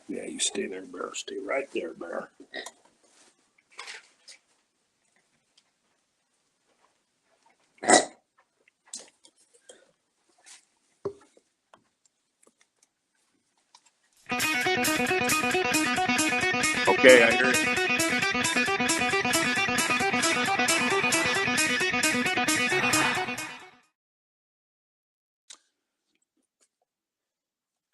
Yeah, you stay there, Bear. Stay right there, Bear. Okay, I hear it.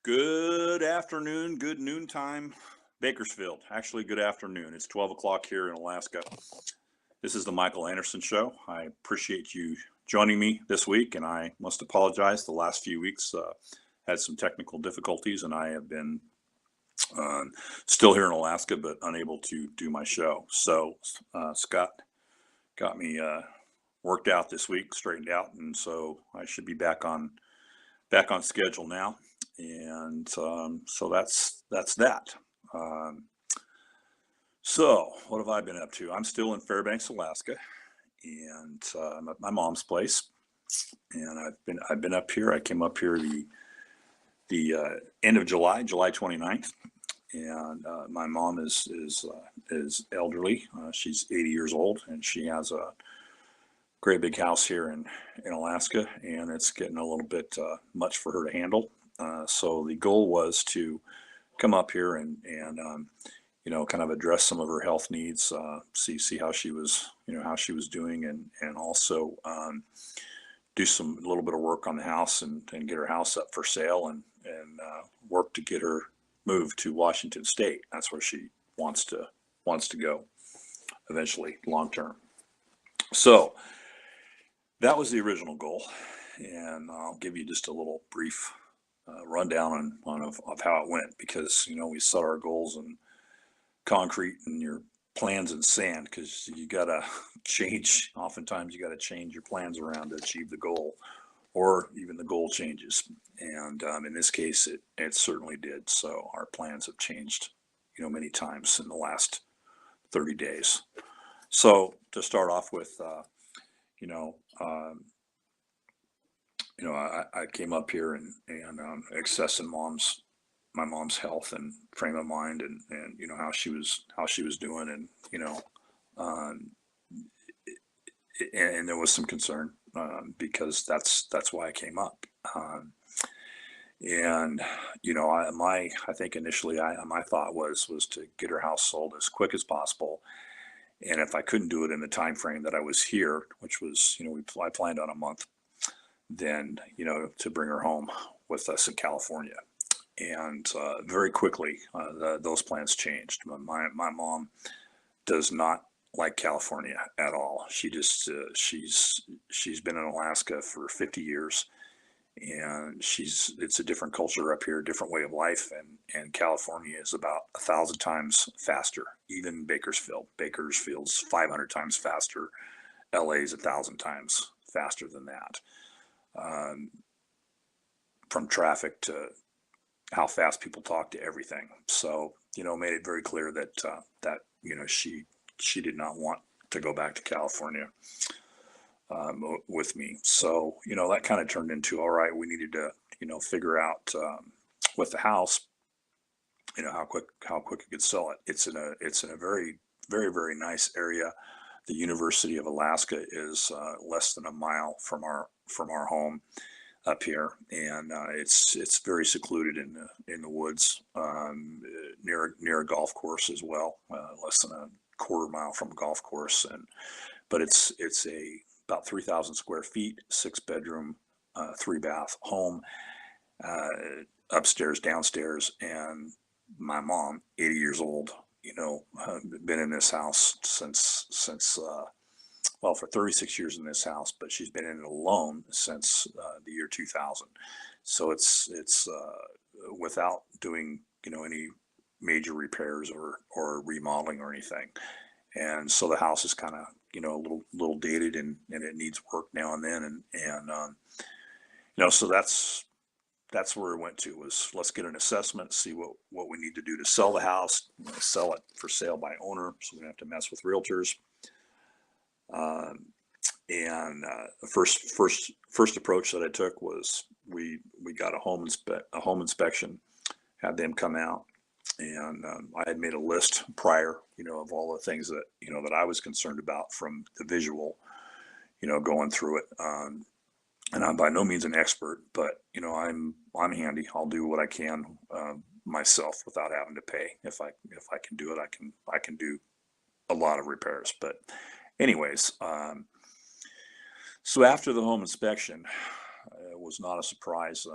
Good afternoon, good noontime, Bakersfield. Actually, good afternoon. It's 12 o'clock here in Alaska. This is the Michael Anderson Show. I appreciate you joining me this week, and I must apologize. The last few weeks had some technical difficulties, and I have been uh, still here in Alaska, but unable to do my show. So Scott got me worked out this week, straightened out, and so I should be back on schedule now. And so that's that. Um, so what have I been up to? I'm still in Fairbanks, Alaska, and I'm at my mom's place. And I've been up here. I came up here the end of July, July 29th. And my mom is elderly. She's 80 years old, and she has a great big house here in Alaska, and it's getting a little bit much for her to handle. So the goal was to come up here and kind of address some of her health needs, see how she was, how she was doing, and also do some a little bit of work on the house and get her house up for sale and work to get her moved to Washington State. That's where she wants to go eventually, long term. So that was the original goal, and I'll give you just a little brief rundown of how it went, because we set our goals in concrete and your plans in sand, because you gotta change. Oftentimes, you gotta change your plans around to achieve the goal, or even the goal changes. And in this case, it certainly did. So our plans have changed, many times in the last 30 days. So to start off with, you know, um, I came up here and assessing my mom's health and frame of mind, and how she was doing, and um, and there was some concern, because that's why I came up. And I think initially my thought was to get her house sold as quick as possible, and if I couldn't do it in the time frame that I was here, which was, I planned on a month, then to bring her home with us in California. And very quickly, those plans changed. My mom does not like California at all. She's been in Alaska for 50 years, and it's a different culture up here, different way of life, and California is about 1,000 times faster. Even Bakersfield's 500 times faster. LA's 1,000 times faster than that. Um, from traffic to how fast people talk to everything. So, made it very clear that she did not want to go back to California with me. So, that kind of turned into, all right, we needed to, figure out with the house, how quick it could sell it. It's in a very, very, very nice area. The University of Alaska is less than a mile from our home up here, and it's very secluded in the woods, near a golf course as well, less than a quarter mile from a golf course. But it's a about 3,000 square feet, 6 bedroom, 3 bath home, uh, upstairs, downstairs, and my mom, 80 years old, been in this house since well, for 36 years in this house, but she's been in it alone since the year 2000. So it's without doing any major repairs or remodeling or anything. And so the house is kind of a little dated, and it needs work now and then. So that's where it went to, was let's get an assessment, see what we need to do to sell the house, sell it for sale by owner, so we don't have to mess with realtors. Um, and the first approach that I took was we got a home inspection, had them come out, And I had made a list prior, of all the things that, that I was concerned about from the visual, going through it. And I'm by no means an expert, but I'm handy. I'll do what I can myself without having to pay. If I can do it, I can do a lot of repairs. But anyways, so after the home inspection, it was not a surprise.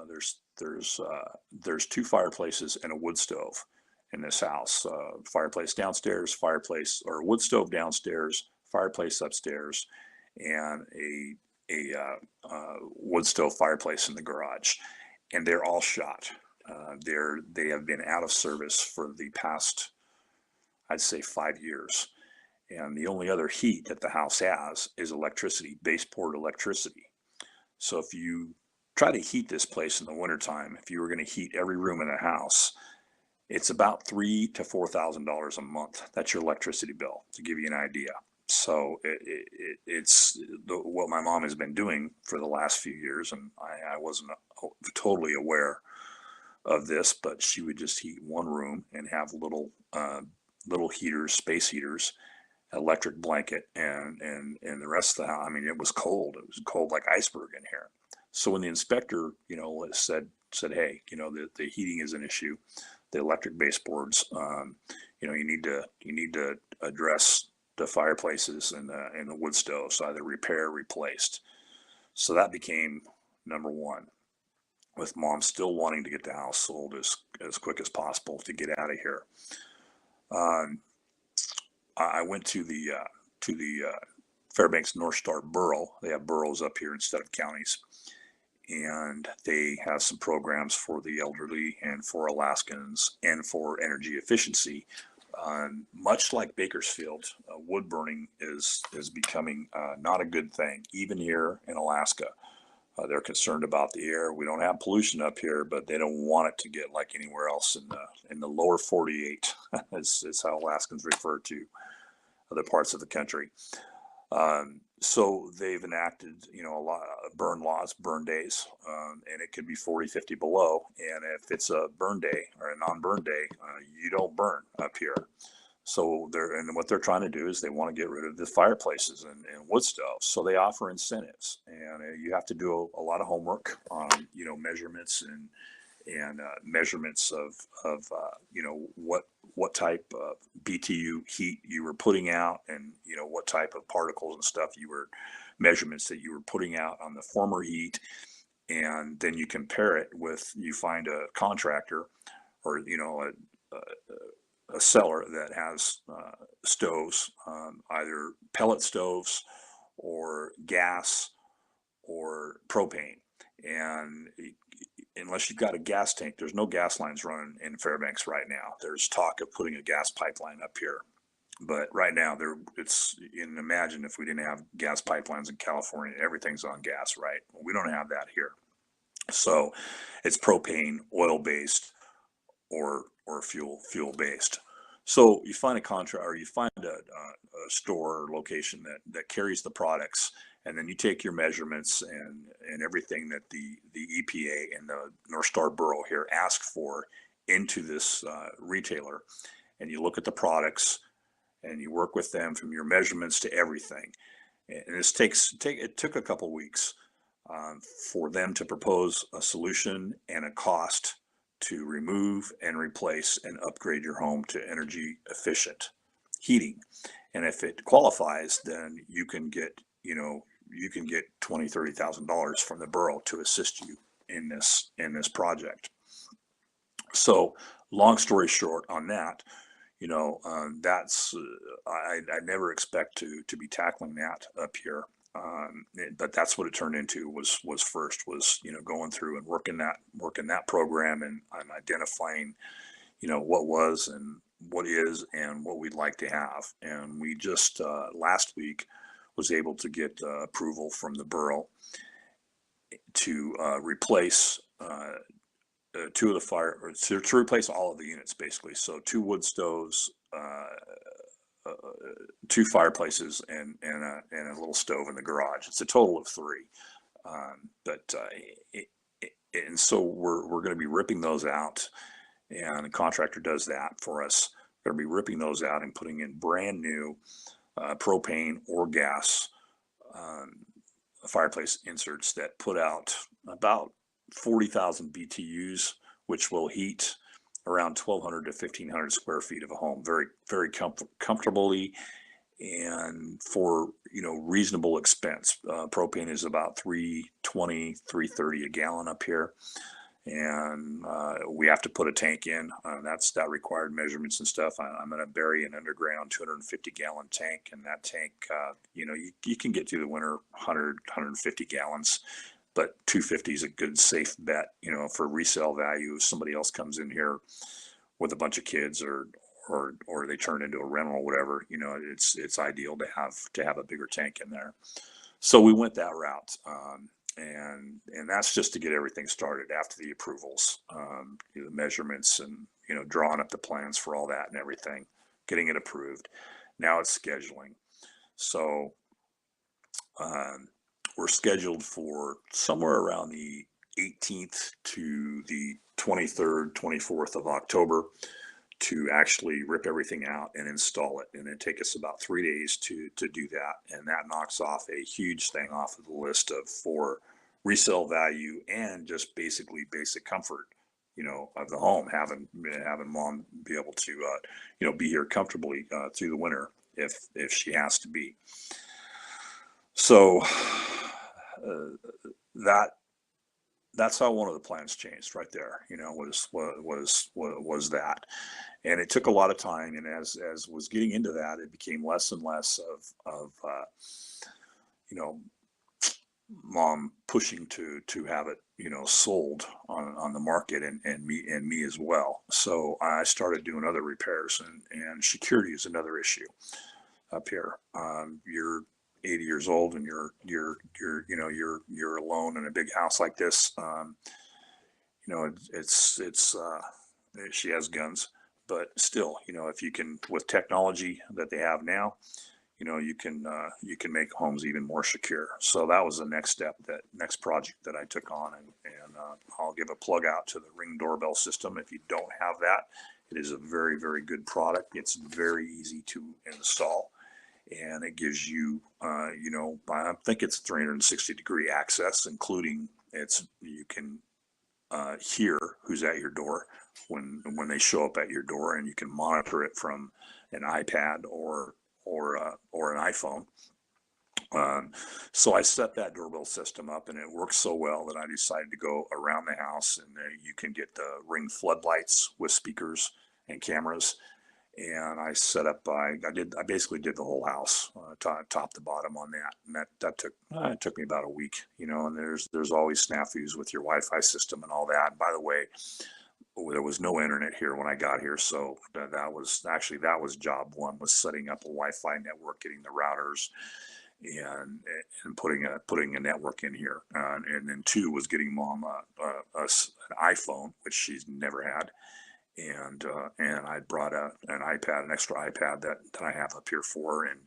There's two fireplaces and a wood stove in this house. Fireplace downstairs, fireplace or wood stove downstairs, fireplace upstairs, and a wood stove fireplace in the garage, and they're all shot. They have been out of service for the past, I'd say, 5 years. And the only other heat that the house has is electricity, baseboard electricity. So if you try to heat this place in the wintertime, if you were going to heat every room in the house, it's about $3,000 to $4,000 a month. That's your electricity bill, to give you an idea. So it's what my mom has been doing for the last few years, and I wasn't totally aware of this, but she would just heat one room and have little heaters, space heaters, electric blanket, and the rest of the house. I mean, it was cold. It was cold like iceberg in here. So when the inspector, said, hey, the heating is an issue, the electric baseboards, you need to address the fireplaces and the wood stoves, either repair, replaced. So that became number one, with mom still wanting to get the house sold as quick as possible to get out of here. I went to the Fairbanks North Star Borough. They have boroughs up here instead of counties, and they have some programs for the elderly and for Alaskans and for energy efficiency. Much like Bakersfield, wood burning is becoming not a good thing, even here in Alaska. They're concerned about the air. We don't have pollution up here, but they don't want it to get like anywhere else in the lower 48. is how Alaskans refer to other parts of the country. So they've enacted, a lot of burn laws, burn days, and it could be 40, 50 below. And if it's a burn day or a non-burn day, you don't burn up here. So what they're trying to do is they want to get rid of the fireplaces and wood stoves. So they offer incentives, and you have to do a lot of homework on, measurements and measurements of what type of BTU heat you were putting out, and what type of particles and stuff measurements that you were putting out on the former heat. And then you compare it you find a contractor or a seller that has stoves, either pellet stoves or gas or propane. And unless you've got a gas tank, there's no gas lines running in Fairbanks right now. There's talk of putting a gas pipeline up here, but right now imagine if we didn't have gas pipelines in California. Everything's on gas, right? Well, we don't have that here. So it's propane, oil based, or fuel based. So you find a contract, or you find a store or location that carries the products, and then you take your measurements and everything that the EPA and the North Star Borough here ask for into this retailer, and you look at the products and you work with them from your measurements to everything. And it took a couple weeks for them to propose a solution and a cost to remove and replace and upgrade your home to energy efficient heating. And if it qualifies, then you can get $20,000, $30,000 from the borough to assist you in this project. So long story short on that, that's I never expect to be tackling that up here. But that's what it turned into was going through and working that program, and I'm identifying, what was and what is and what we'd like to have. And we just last week was able to get approval from the borough to replace two of the or to replace all of the units, basically. So 2 wood stoves, 2 fireplaces, and a little stove in the garage. It's a total of 3. And so we're going to be ripping those out and the contractor does that for us. We're going to be ripping those out and putting in brand new propane or gas um, fireplace inserts that put out about 40,000 BTUs, which will heat around 1,200 to 1,500 square feet of a home very, very comfortably and for reasonable expense. Propane is about 320, 330 a gallon up here, and we have to put a tank in. That required measurements and stuff. I'm going to bury an underground 250 gallon tank, and that tank, you can get through the winter 100, 150 gallons, but 250 is a good safe bet, for resale value. If somebody else comes in here with a bunch of kids or they turn into a rental or whatever, it's ideal to have a bigger tank in there. So we went that route. And that's just to get everything started after the approvals, the measurements, and drawing up the plans for all that and everything, getting it approved. Now it's scheduling. So we're scheduled for somewhere around the 18th to the 23rd, 24th of October to actually rip everything out and install it. And it take us about 3 days to do that. And that knocks off a huge thing off of the list for resale value and just basically basic comfort, of the home, having mom be able to, be here comfortably through the winter if she has to be. So that's how one of the plans changed right there, was that. And it took a lot of time. And as was getting into that, it became less and less of mom pushing to have it, sold on the market, and me as well. So I started doing other repairs, and security is another issue up here. You're 80 years old and you're alone in a big house like this. She has guns, but still, if you can, with technology that they have now, you can make homes even more secure. So that was the next project that I took on, and I'll give a plug out to the Ring doorbell system. If you don't have that, it is a very, very good product. It's very easy to install, and it gives you, I think it's 360-degree access, including you can hear who's at your door when they show up at your door, and you can monitor it from an iPad or an iPhone. So I set that doorbell system up, and it works so well that I decided to go around the house, and you can get the Ring floodlights with speakers and cameras. And I set up, I basically did the whole house, top to bottom on that. And that took me about a week, and there's always snafus with your Wi-Fi system and all that. And by the way, there was no internet here when I got here. So that was job one, was setting up a Wi-Fi network, getting the routers and putting a network in here. And then two was getting mom an iPhone, which she's never had. And I brought an iPad, an extra iPad that I have up here for, and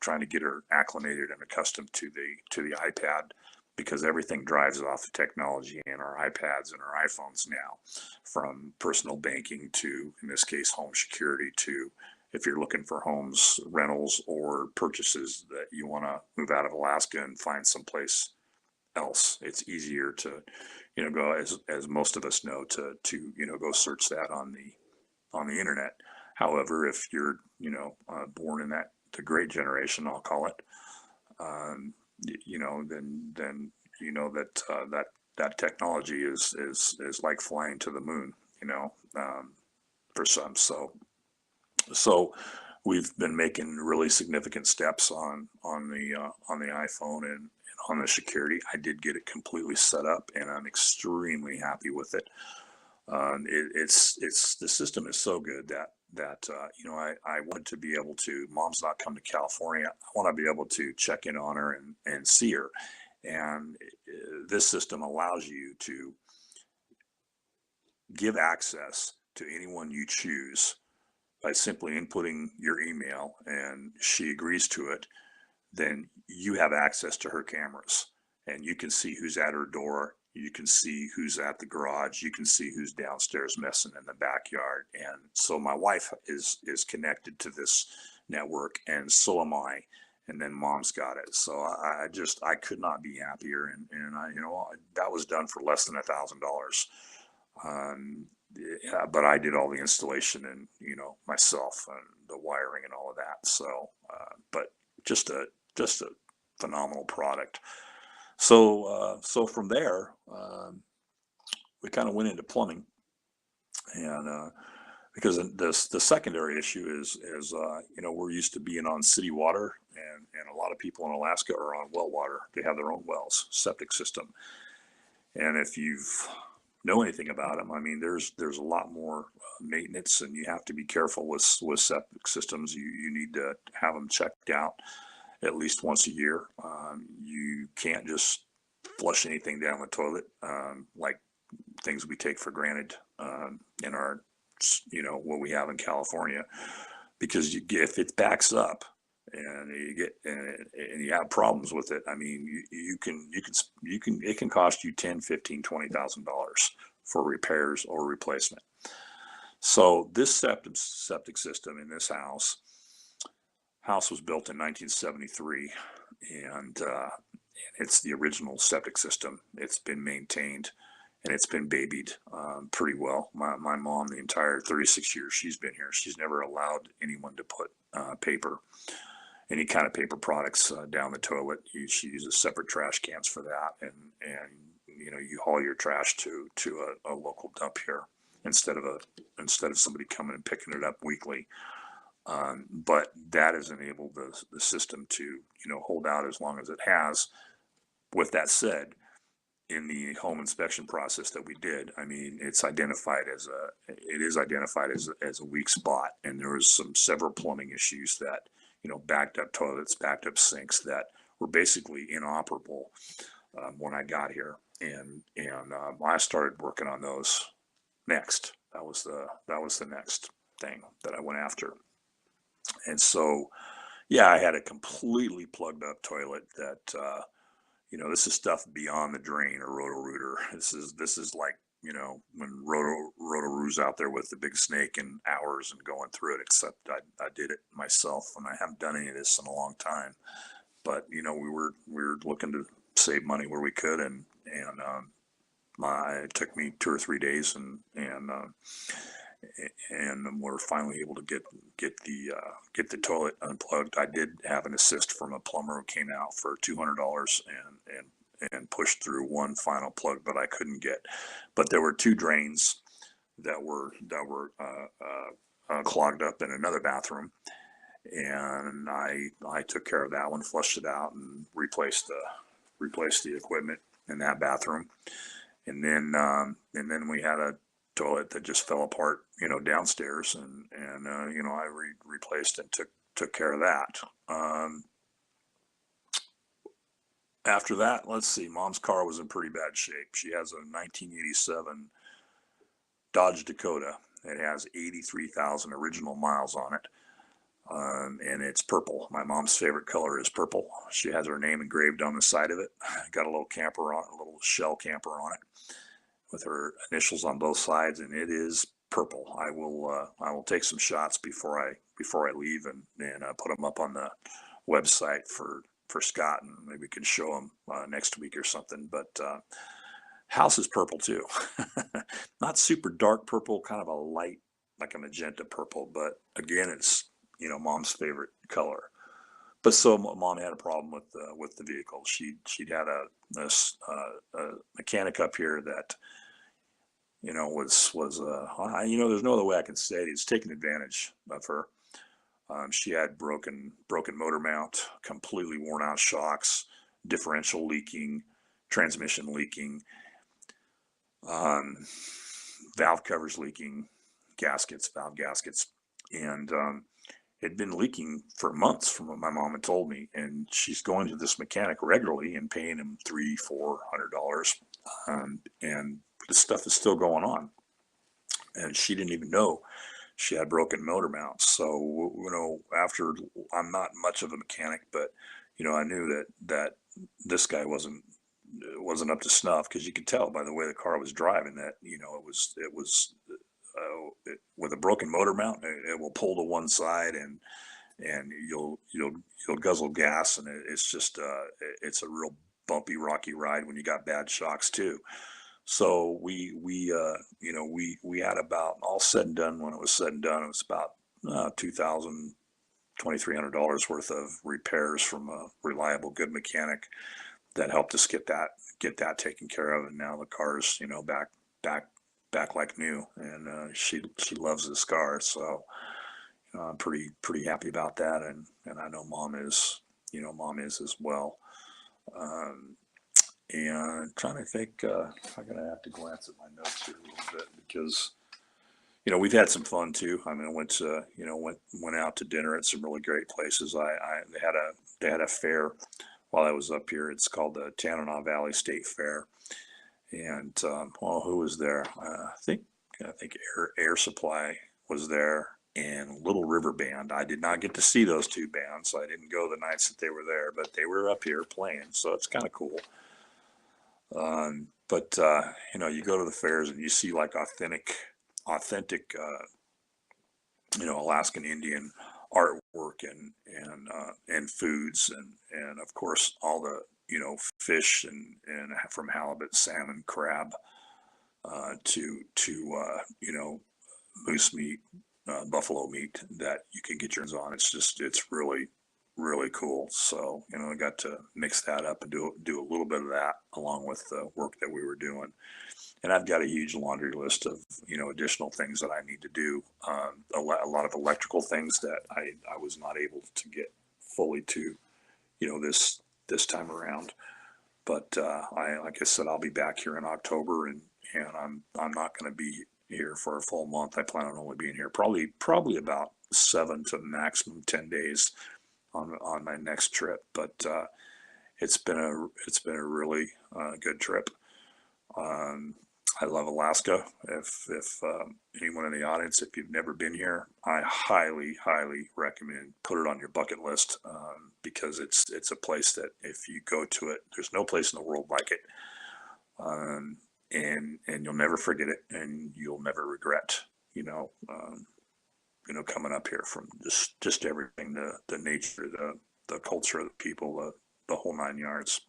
trying to get her acclimated and accustomed to the iPad, because everything drives off the technology in our iPads and our iPhones now, from personal banking to, in this case, home security, to if you're looking for homes, rentals, or purchases that you want to move out of Alaska and find someplace else. It's easier to go, as most of us know, to go search that on the internet. However, if you're born in the great generation, I'll call it, then that technology is like flying to the moon, for some. So we've been making really significant steps on the iPhone and on the security. I did get it completely set up, and I'm extremely happy with it. The system is so good that I wanted to be able to. Mom's not come to California. I want to be able to check in on her and see her. And this system allows you to give access to anyone you choose by simply inputting your email, and she agrees to it. Then you have access to her cameras, and you can see who's at her door You can see who's at the garage. You can see who's downstairs messing in the backyard. And so my wife is connected to this network, and so am I. And then mom's got it. So I could not be happier. And I, that was done for less than $1,000. Um, yeah, but I did all the installation and, myself and the wiring and all of that. So, but just a phenomenal product. So from there, we kind of went into plumbing, and because the secondary issue is we're used to being on city water, and a lot of people in Alaska are on well water. They have their own wells, septic system, and if you've know anything about them, I mean, there's a lot more maintenance, and you have to be careful with septic systems. You need to have them checked out at least once a year. You can't just flush anything down the toilet, like things we take for granted in our, what we have in California, because if it backs up and you have problems with it, I mean, it can cost you 10, 15, $20,000 for repairs or replacement. So this septic system in this house was built in 1973, and it's the original septic system. It's been maintained, and it's been babied pretty well. My mom, the entire 36 years she's been here, she's never allowed anyone to put any kind of paper products down the toilet. She uses separate trash cans for that, and you haul your trash to a local dump here instead of somebody coming and picking it up weekly. But that has enabled the system to hold out as long as it has. With that said, in the home inspection process that we did, I mean, it is identified as a weak spot, and there was several plumbing issues that, backed up toilets, backed up sinks that were basically inoperable when I got here, and I started working on those next. That was the next thing that I went after, and so yeah, I had a completely plugged up toilet that. This is stuff beyond the drain or Roto-Rooter. This is like, when Roto-Rooter's out there with the big snake and hours and going through it, except I did it myself, and I haven't done any of this in a long time. But, we were looking to save money where we could, and it took me 2 or 3 days, and we're finally able to get the toilet unplugged. I did have an assist from a plumber who came out for $200 and pushed through one final plug, but I couldn't get. But there were 2 drains that were clogged up in another bathroom, and I took care of that one, flushed it out, and replaced the equipment in that bathroom. And then we had a toilet that just fell apart, downstairs, and I replaced and took care of that. After that, let's see, mom's car was in pretty bad shape. She has a 1987 Dodge Dakota. It has 83,000 original miles on it. And it's purple. My mom's favorite color is purple. She has her name engraved on the side of it. Got a little shell camper on it with her initials on both sides, and it is purple. I will take some shots before I leave, and put them up on the website for Scott, and maybe we can show him next week or something. But house is purple too. Not super dark purple, kind of a light, like a magenta purple, but again, it's mom's favorite color. But so mom had a problem with the vehicle. She'd had a mechanic up here that was there's no other way I can say it. He's taking advantage of her. She had broken motor mount, completely worn out shocks, differential leaking, transmission leaking, valve covers leaking, valve gaskets, and it had been leaking for months from what my mom had told me. And she's going to this mechanic regularly and paying him $300-400, and this stuff is still going on, and she didn't even know she had broken motor mounts. So after, I'm not much of a mechanic, but I knew that this guy wasn't wasn't up to snuff, because you could tell by the way the car was driving that, with a broken motor mount, it will pull to one side, and you'll guzzle gas, and it's just it's a real bumpy, rocky ride when you got bad shocks too. So we had about, all said and done, when it was said and done, it was about $2,000, $2,300 worth of repairs from a reliable, good mechanic that helped us get that taken care of. And now the car's, back like new, and she loves this car. So I'm pretty happy about that, and I know mom is as well. And trying to think, I'm gonna have to glance at my notes here a little bit, because we've had some fun too. I mean, I went to went out to dinner at some really great places. They had a fair while I was up here. It's called the Tanana Valley State Fair, and who was there? I think Air Supply was there, and Little River Band. I did not get to see those two bands, so I didn't go the nights that they were there, but they were up here playing, so it's kind of cool. But you go to the fairs and you see like authentic Alaskan Indian artwork, and foods, and of course all the fish, and from halibut, salmon, crab, to moose meat, buffalo meat that you can get your hands on. It's really, really cool. So I got to mix that up and do a little bit of that along with the work that we were doing. And I've got a huge laundry list of additional things that I need to do. A lot of electrical things that I was not able to get fully to this time around. But like I said, I'll be back here in October, and I'm not going to be here for a full month. I plan on only being here probably about 7 to maximum 10 days on my next trip. But it's been a really good trip. I love Alaska. If anyone in the audience, if you've never been here, I highly recommend put it on your bucket list, because it's a place that if you go to it, there's no place in the world like it, and you'll never forget it, and you'll never regret coming up here, from just everything, the nature, the culture of the people, the whole 9 yards.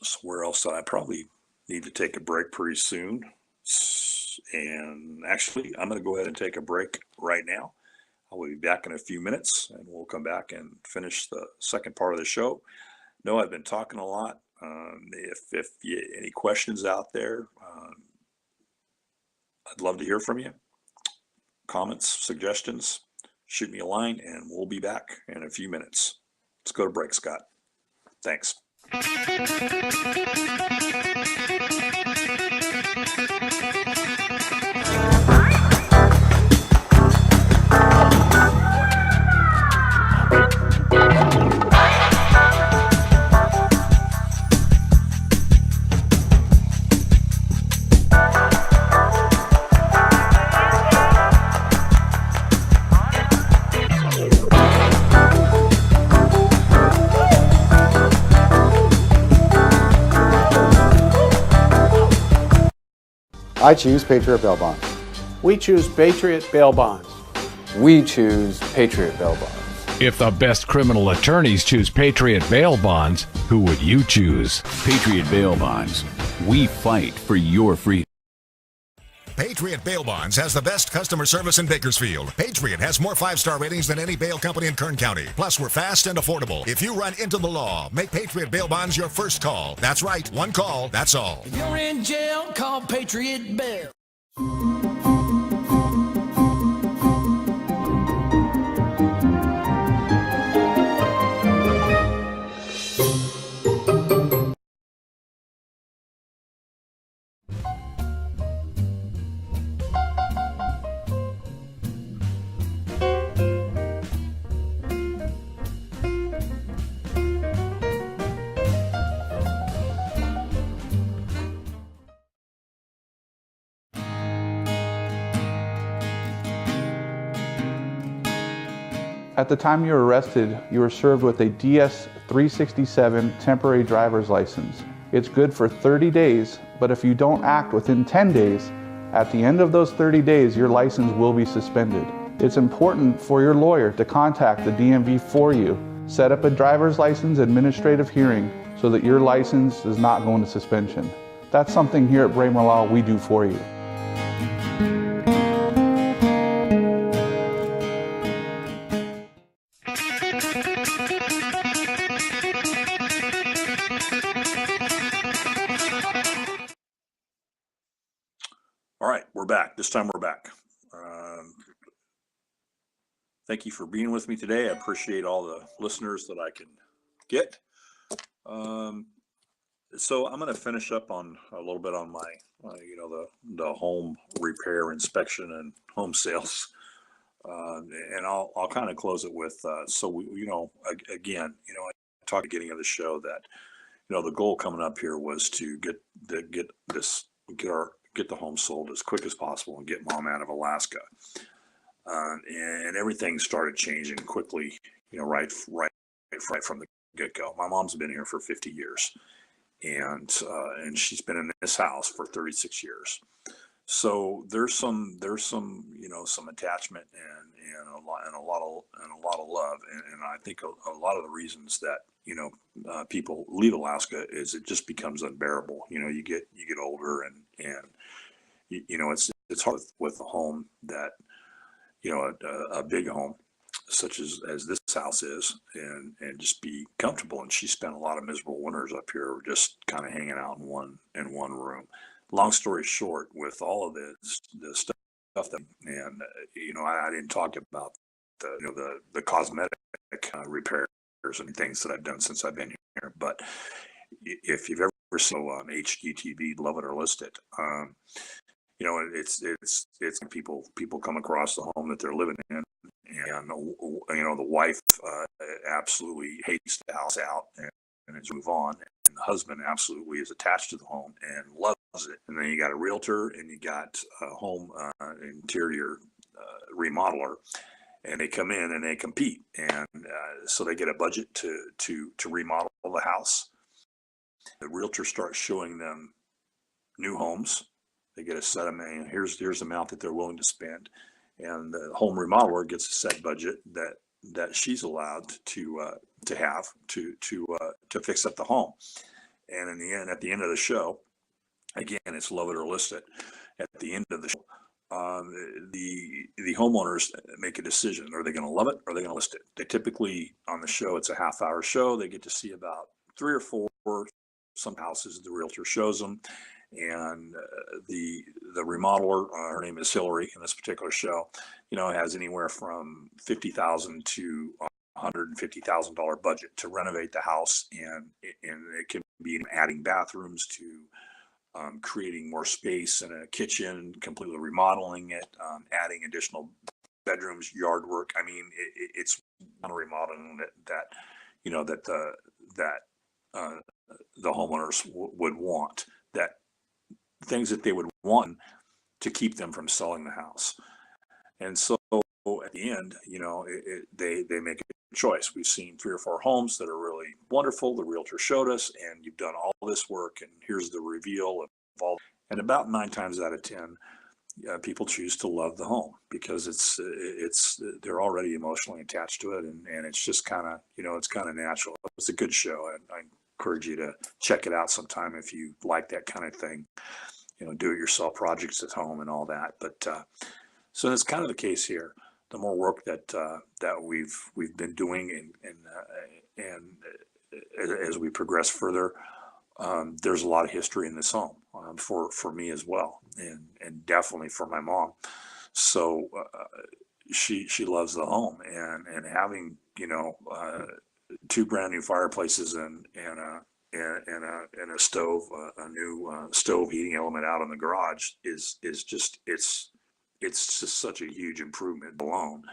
So where else? I probably need to take a break pretty soon. And actually, I'm going to go ahead and take a break right now. I'll be back in a few minutes, and we'll come back and finish the second part of the show. No, I've been talking a lot. If you any questions out there, I'd love to hear from you. Comments, suggestions, shoot me a line, and we'll be back in a few minutes. Let's go to break, Scott. Thanks. I choose Patriot Bail Bonds. We choose Patriot Bail Bonds. We choose Patriot Bail Bonds. If the best criminal attorneys choose Patriot Bail Bonds, who would you choose? Patriot Bail Bonds. We fight for your freedom. Patriot Bail Bonds has the best customer service in Bakersfield. Patriot has more 5-star ratings than any bail company in Kern County. Plus, we're fast and affordable. If you run into the law, make Patriot Bail Bonds your first call. That's right, one call, that's all. If you're in jail, call Patriot Bail. At the time you were arrested, you were served with a DS 367 temporary driver's license. It's good for 30 days, but if you don't act within 10 days, at the end of those 30 days, your license will be suspended. It's important for your lawyer to contact the DMV for you. Set up a driver's license administrative hearing so that your license does not go into suspension. That's something here at Braemar Law we do for you. All right, we're back. This time we're back. Thank you for being with me today. I appreciate all the listeners that I can get. So I'm going to finish up on a little bit on my, the home repair, inspection, and home sales, and I'll kind of close it with. So we, again, I talked at the beginning of the show that, the goal coming up here was to get the home sold as quick as possible and get Mom out of Alaska. And everything started changing quickly, right from the get-go. My mom's been here for 50 years, and she's been in this house for 36 years. So there's some some attachment and a lot of love, and I think a lot of the reasons that people leave Alaska is it just becomes unbearable. You get older, and it's hard with a home that a big home such as this house is, and just be comfortable. And she spent a lot of miserable winters up here just kind of hanging out in one room. Long story short, with all of this stuff that, and I didn't talk about the cosmetic repairs and things that I've done since I've been here. But if you've ever seen HGTV, Love It or List It, it's people come across the home that they're living in, and the wife absolutely hates the house out and has moved on, and the husband absolutely is attached to the home and loves it. And then you got a realtor, and you got a home interior remodeler, and they come in and they compete, and so they get a budget to remodel the house. The realtor starts showing them new homes. They get a set amount. Here's the amount that they're willing to spend, and the home remodeler gets a set budget that she's allowed to have to fix up the home. And at the end of the show, again, it's Love It or List It. At the end of the show, the homeowners make a decision: are they going to love it, or are they going to list it? They typically, on the show, it's a half-hour show. They get to see about 3 or 4. Some houses the realtor shows them. And the remodeler, her name is Hillary, in this particular show, has anywhere from $50,000 to $150,000 budget to renovate the house, and it can be adding bathrooms to creating more space in a kitchen, completely remodeling it, adding additional bedrooms, yard work. I mean, it's kind of remodeling that the homeowners would want, that things that they would want to keep them from selling the house. And so at the end, they make a choice. We've seen 3 or 4 homes that are really wonderful. The realtor showed us, and you've done all this work, and here's the reveal of all. And about 9 times out of 10, people choose to love the home because they're already emotionally attached to it, and it's just kind of it's kind of natural. It's a good show, and I encourage you to check it out sometime if you like that kind of thing. Do-it-yourself projects at home and all that. But so that's kind of the case here. The more work that we've been doing, and as we progress further, there's a lot of history in this home for me as well, and definitely for my mom. So she loves the home, and having 2 brand new fireplaces and a stove, a new stove heating element out in the garage is just it's just such a huge improvement alone,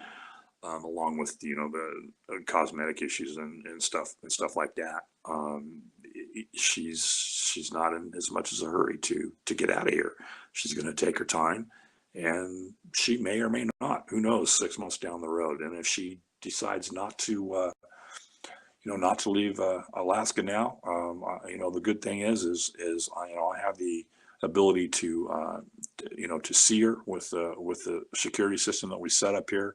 along with the cosmetic issues and stuff like that. She's not in as much as a hurry to get out of here. She's going to take her time, and she may or may not. Who knows? 6 months down the road, and if she decides not to not to leave Alaska now. The good thing is I have the ability to see her with the security system that we set up here.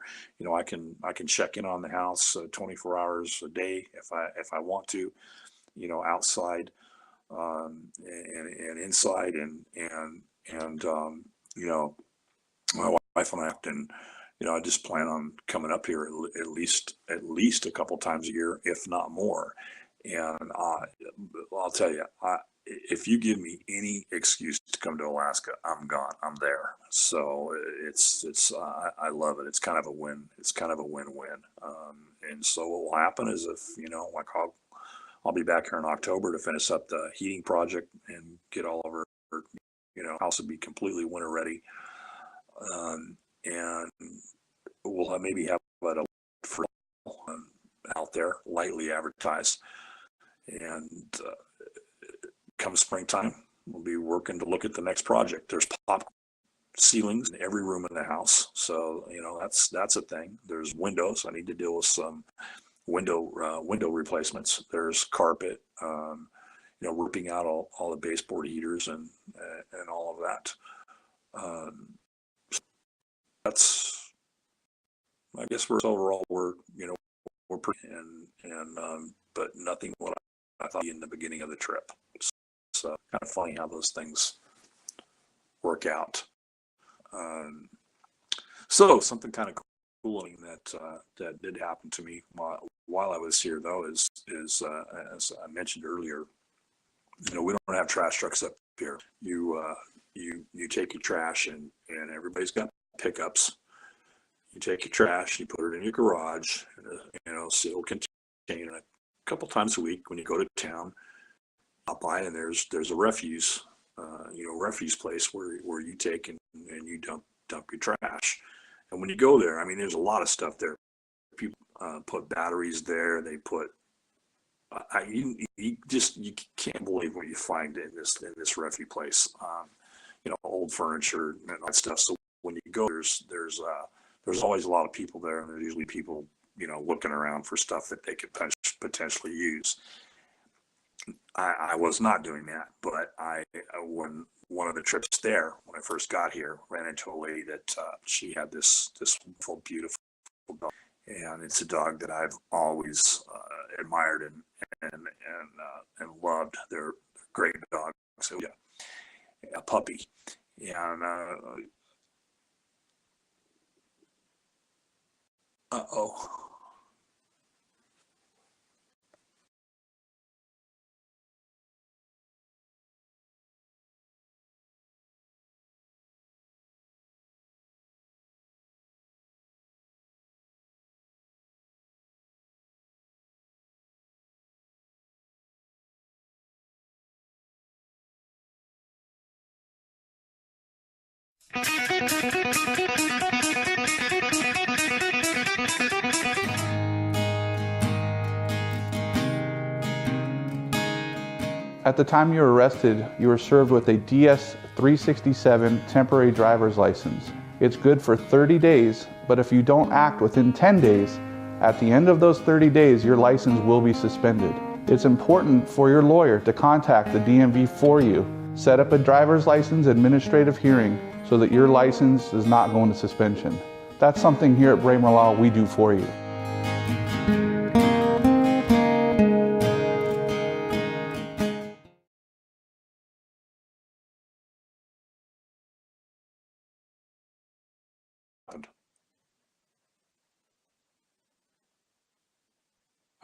I can check in on the house 24 hours a day if I want to, outside and inside, and my wife and I often, I just plan on coming up here at least a couple times a year, if not more. And I'll tell you, if you give me any excuse to come to Alaska, I'm gone. I'm there. So I love it. It's kind of a win. It's kind of a win-win. And so what will happen is like I'll be back here in October to finish up the heating project and get all of our, house will be completely winter ready. And we'll maybe have a for out there, lightly advertised. And come springtime, we'll be working to look at the next project. There's pop ceilings in every room in the house, so that's a thing. There's windows. I need to deal with some window replacements. There's carpet. Ripping out all the baseboard heaters and all of that. That's, I guess overall we're pretty, but nothing what I thought in the beginning of the trip. So kind of funny how those things work out. So something kind of cool that did happen to me while I was here, though, is as I mentioned earlier, we don't have trash trucks up here. You take your trash and everybody's got pickups. You take your trash, you put it in your garage in a sealed container. A couple times a week when you go to town, I'll buy it, and there's a refuse place where you take and you dump your trash. And when you go there, there's a lot of stuff there. People put batteries there. They put you can't believe what you find in this refuse place. Old furniture and all that stuff. So when you go, there's always a lot of people there, and there's usually people looking around for stuff that they could potentially use. I was not doing that, but when one of the trips there, when I first got here, ran into a lady that she had this beautiful dog, and it's a dog that I've always admired and loved. They're great dogs. So yeah, a puppy, and uh-oh. At the time you were arrested, you were served with a DS-367 temporary driver's license. It's good for 30 days, but if you don't act within 10 days, at the end of those 30 days, your license will be suspended. It's important for your lawyer to contact the DMV for you. Set up a driver's license administrative hearing so that your license does not go into suspension. That's something here at Braemar Law we do for you.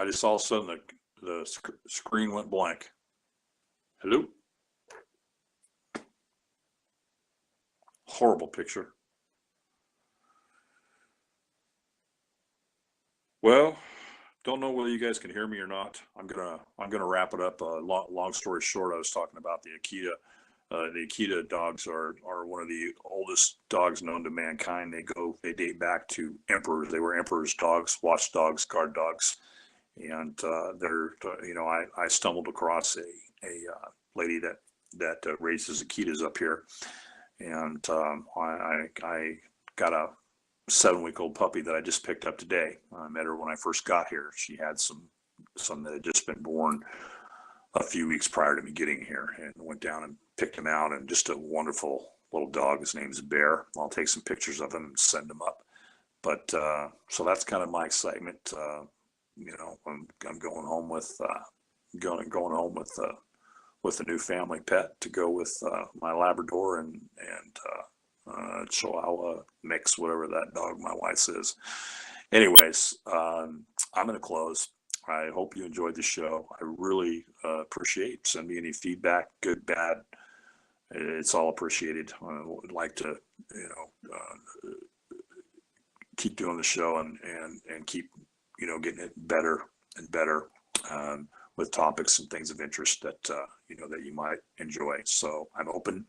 I just all of a sudden the screen went blank. Hello? Horrible picture. Well, don't know whether you guys can hear me or not. I'm gonna wrap it up. Long story short, I was talking about the Akita. The Akita dogs are one of the oldest dogs known to mankind. They date back to emperors. They were emperors' dogs, watchdogs, guard dogs. And I stumbled across a lady that raises Akitas up here, and I got a 7-week-old puppy that I just picked up today. I met her when I first got here. She had some son that had just been born a few weeks prior to me getting here, and went down and picked him out, and just a wonderful little dog. His name's Bear. I'll take some pictures of him and send them up. But so that's kind of my excitement. You know, I'm going home with going home with a new family pet to go with my Labrador and Chihuahua mix, whatever that dog my wife says. Anyways, I'm going to close. I hope you enjoyed the show. I really appreciate. Send me any feedback, good, bad. It's all appreciated. I would like to, you know, keep doing the show and keep, you know, getting it better and better with topics and things of interest that, you know, that you might enjoy. So I'm open,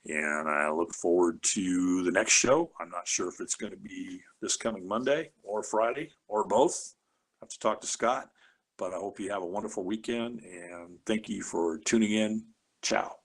and I look forward to the next show. I'm not sure if it's going to be this coming Monday or Friday or both. I have to talk to Scott, but I hope you have a wonderful weekend, and thank you for tuning in. Ciao.